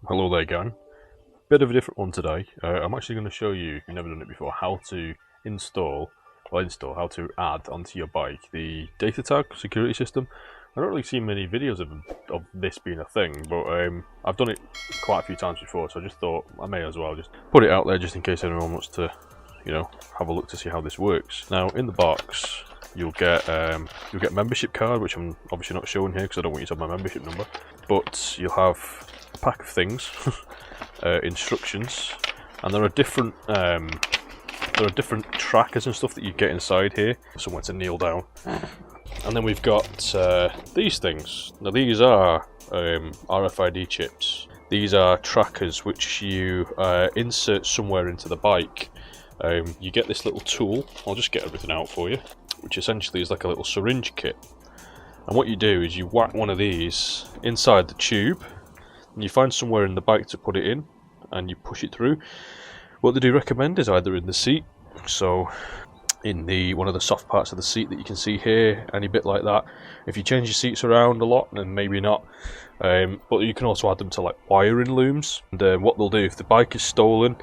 Hello there, gang. Bit of a different one today. I'm actually going to show you, if you've never done it before, how to how to add onto your bike the data tag security system. I don't really see many videos of this being a thing, but I've done it quite a few times before, so I just thought I may as well just put it out there just in case anyone wants to, have a look to see how this works. Now, in the box, you'll get membership card, which I'm obviously not showing here because I don't want you to have my membership number, but you'll have a pack of things, instructions, and there are different trackers and stuff that you get inside here, somewhere to kneel down. And then we've got these things. Now these are RFID chips. These are trackers which you insert somewhere into the bike. You get this little tool. I'll just get everything out for you, which essentially is like a little syringe kit. And what you do is you whack one of these inside the tube, and you find somewhere in the bike to put it in, and you push it through. What they do recommend is either in the seat, so in one of the soft parts of the seat that you can see here, any bit like that. If you change your seats around a lot, then maybe not. But you can also add them to like wiring looms. And what they'll do, if the bike is stolen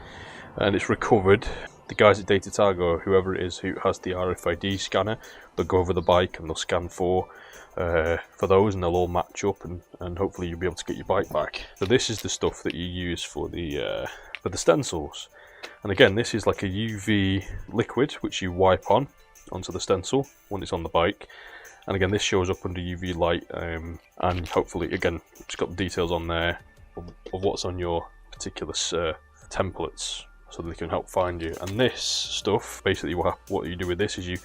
and it's recovered, the guys at Datatag or whoever it is who has the RFID scanner, they'll go over the bike and they'll scan for those, and they'll all match up, and hopefully you'll be able to get your bike back. So this is the stuff that you use for the stencils. And again, this is like a UV liquid which you wipe onto the stencil when it's on the bike. And again, this shows up under UV light, and hopefully, again, it's got the details on there of what's on your particular templates, so that they can help find you. And this stuff, basically what you do with this is you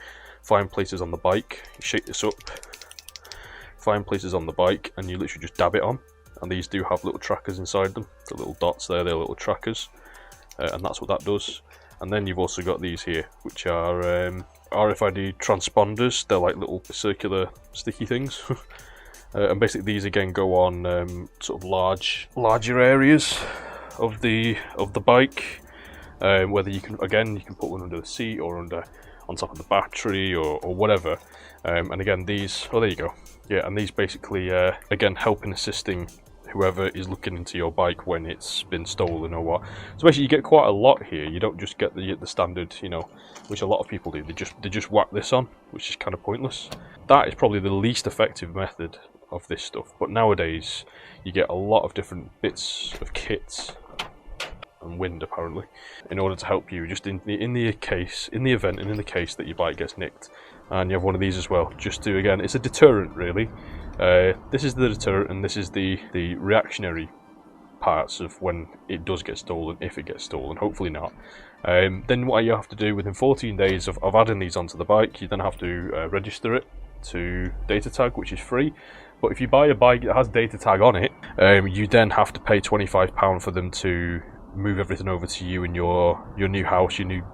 find places on the bike, you shake this up, find places on the bike, and you literally just dab it on. And these do have little trackers inside them, the little dots there, they're little trackers. And that's what that does. And then you've also got these here, which are RFID transponders. They're like little circular sticky things. And basically these again go on sort of larger areas of the bike. Whether you can put one under the seat or on top of the battery or whatever. And again, these, oh there you go. Yeah, and these basically again help in assisting whoever is looking into your bike when it's been stolen or what. So basically you get quite a lot here. You don't just get the standard, which a lot of people do. They just whack this on, which is kind of pointless. That is probably the least effective method of this stuff. But nowadays you get a lot of different bits of kits and wind apparently in order to help you just in the event and in the case that your bike gets nicked. And you have one of these as well, just to, again, it's a deterrent really. This is the deterrent, and this is the reactionary parts of when it does get stolen, if it gets stolen, hopefully not. Then what you have to do within 14 days of adding these onto the bike, you then have to register it to Datatag, which is free. But if you buy a bike that has Datatag on it, you then have to pay £25 for them to move everything over to you in your new house, your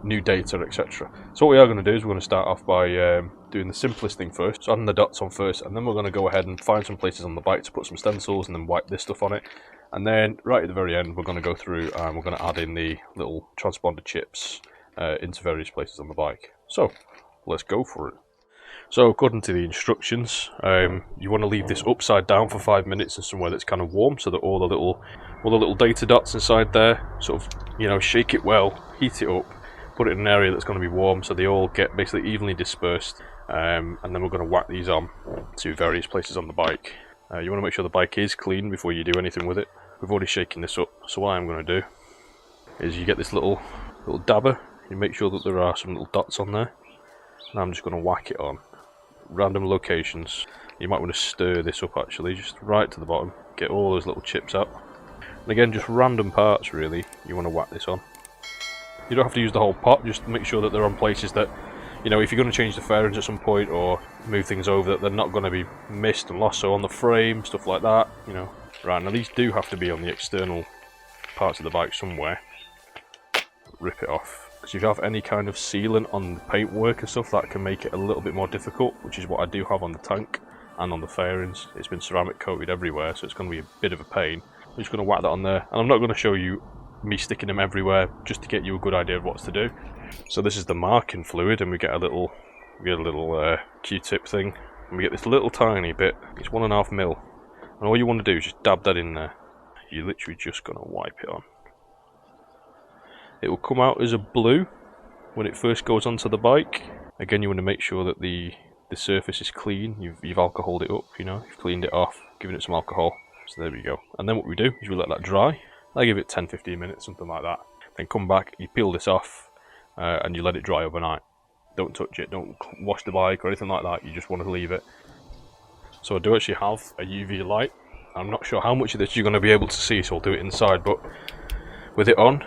new data, etc. So what we are going to do is we're going to start off by doing the simplest thing first, so adding the dots on first, and then we're going to go ahead and find some places on the bike to put some stencils and then wipe this stuff on it. And then right at the very end we're going to go through and we're going to add in the little transponder chips into various places on the bike. So let's go for it. So according to the instructions, you want to leave this upside down for 5 minutes in somewhere that's kind of warm, so that all the little data dots inside there sort of, shake it well, heat it up, put it in an area that's going to be warm, so they all get basically evenly dispersed. And then we're going to whack these on to various places on the bike. You want to make sure the bike is clean before you do anything with it. We've already shaken this up, so what I'm going to do is you get this little dabber, you make sure that there are some little dots on there, and I'm just going to whack it on random locations. You might want to stir this up actually, just right to the bottom, get all those little chips out. And again, just random parts really, you want to whack this on. You don't have to use the whole pot, just make sure that they're on places that, if you're going to change the fairings at some point or move things over, that they're not going to be missed and lost. So on the frame, stuff like that, Right, now these do have to be on the external parts of the bike somewhere. Rip it off, because if you have any kind of sealant on the paintwork and stuff, that can make it a little bit more difficult, which is what I do have on the tank and on the fairings. It's been ceramic coated everywhere, so it's going to be a bit of a pain. I'm just going to whack that on there, and I'm not going to show you me sticking them everywhere, just to get you a good idea of what to do. So this is the marking fluid, and we get a little Q-tip thing, and we get this little tiny bit. It's 1.5 mil, and all you want to do is just dab that in there. you're literally just going to wipe it on. It will come out as a blue when it first goes onto the bike. Again, you want to make sure that the surface is clean. You've alcoholed it up, you know, you've cleaned it off, given it some alcohol. So there we go. And then what we do is we let that dry. I give it 10-15 minutes, something like that. Then come back, you peel this off, and you let it dry overnight. Don't touch it, don't wash the bike or anything like that. You just want to leave it. So I do actually have a UV light. I'm not sure how much of this you're going to be able to see, so I'll do it inside. But with it on,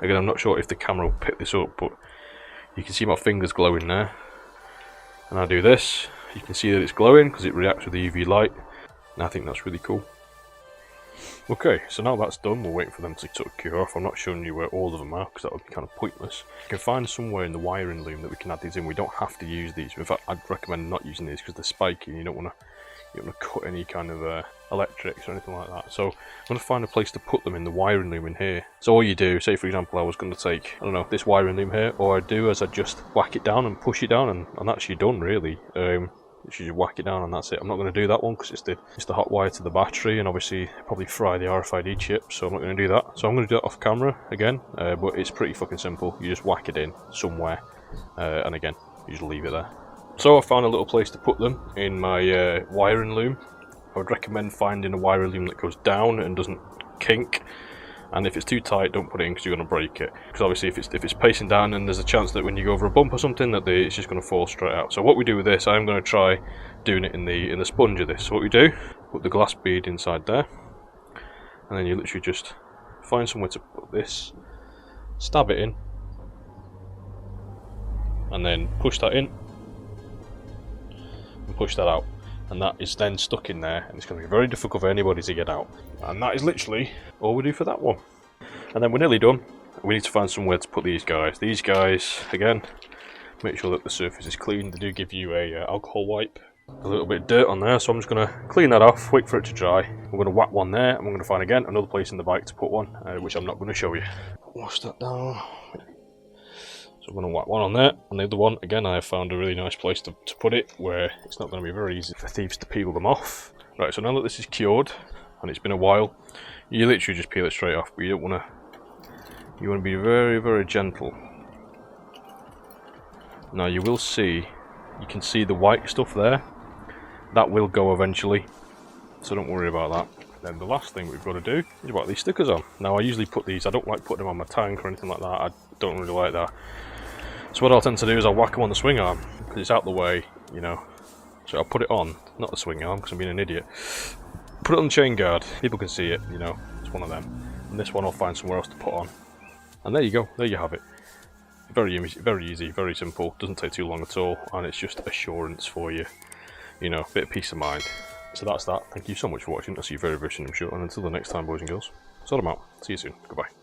again, I'm not sure if the camera will pick this up, but you can see my fingers glowing there. And I do this, you can see that it's glowing because it reacts with the UV light, and I think that's really cool. Okay, so now that's done, we're waiting for them to sort of cure off. I'm not showing you where all of them are because that would be kind of pointless. You can find somewhere in the wiring loom that we can add these in. We don't have to use these. In fact, I'd recommend not using these because they're spiky and you don't want to cut any kind of electrics or anything like that. So I'm going to find a place to put them in the wiring loom in here. So all you do, say for example I was going to take, I don't know, this wiring loom here, all I do is I just whack it down and push it down, and that's you done really. You should just whack it down and that's it. I'm not going to do that one because it's the hot wire to the battery, and obviously probably fry the RFID chip, so I'm not going to do that. So I'm going to do it off camera again, but it's pretty fucking simple. You just whack it in somewhere, and again, you just leave it there. So I found a little place to put them in my wiring loom. I would recommend finding a wiring loom that goes down and doesn't kink. And if it's too tight, don't put it in because you're going to break it. Because obviously if it's pacing down, then there's a chance that when you go over a bump or something that it's just going to fall straight out. So what we do with this, I'm going to try doing it in the sponge of this. So what we do, put the glass bead inside there, and then you literally just find somewhere to put this, stab it in, and then push that in, and push that out. And that is then stuck in there, and it's going to be very difficult for anybody to get out. And that is literally all we do for that one. And then we're nearly done. We need to find somewhere to put these guys. These guys, again, make sure that the surface is clean. They do give you a alcohol wipe. A little bit of dirt on there, so I'm just going to clean that off, wait for it to dry. We're going to whack one there, and we're going to find again another place in the bike to put one, which I'm not going to show you. Wash that down. So I'm going to whack one on there, and the other one, again, I have found a really nice place to put it, where it's not going to be very easy for thieves to peel them off. Right, so now that this is cured, and it's been a while, you literally just peel it straight off, but you don't want to, you want to be very, very gentle. Now you will see, you can see the white stuff there, that will go eventually, so don't worry about that. Then the last thing we've got to do is whack these stickers on. Now I usually put these, I don't like putting them on my tank or anything like that, I don't really like that. So what I'll tend to do is I'll whack them on the swing arm, because it's out the way, you know. So I'll put it on, not the swing arm, because I'm being an idiot. Put it on the chain guard, people can see it, you know, it's one of them. And this one I'll find somewhere else to put on. And there you go, there you have it. Very easy, very simple, doesn't take too long at all, and it's just assurance for you, you know, a bit of peace of mind. So that's that, thank you so much for watching, I'll see you very, very soon I'm sure, and until the next time boys and girls, sort them out, see you soon, goodbye.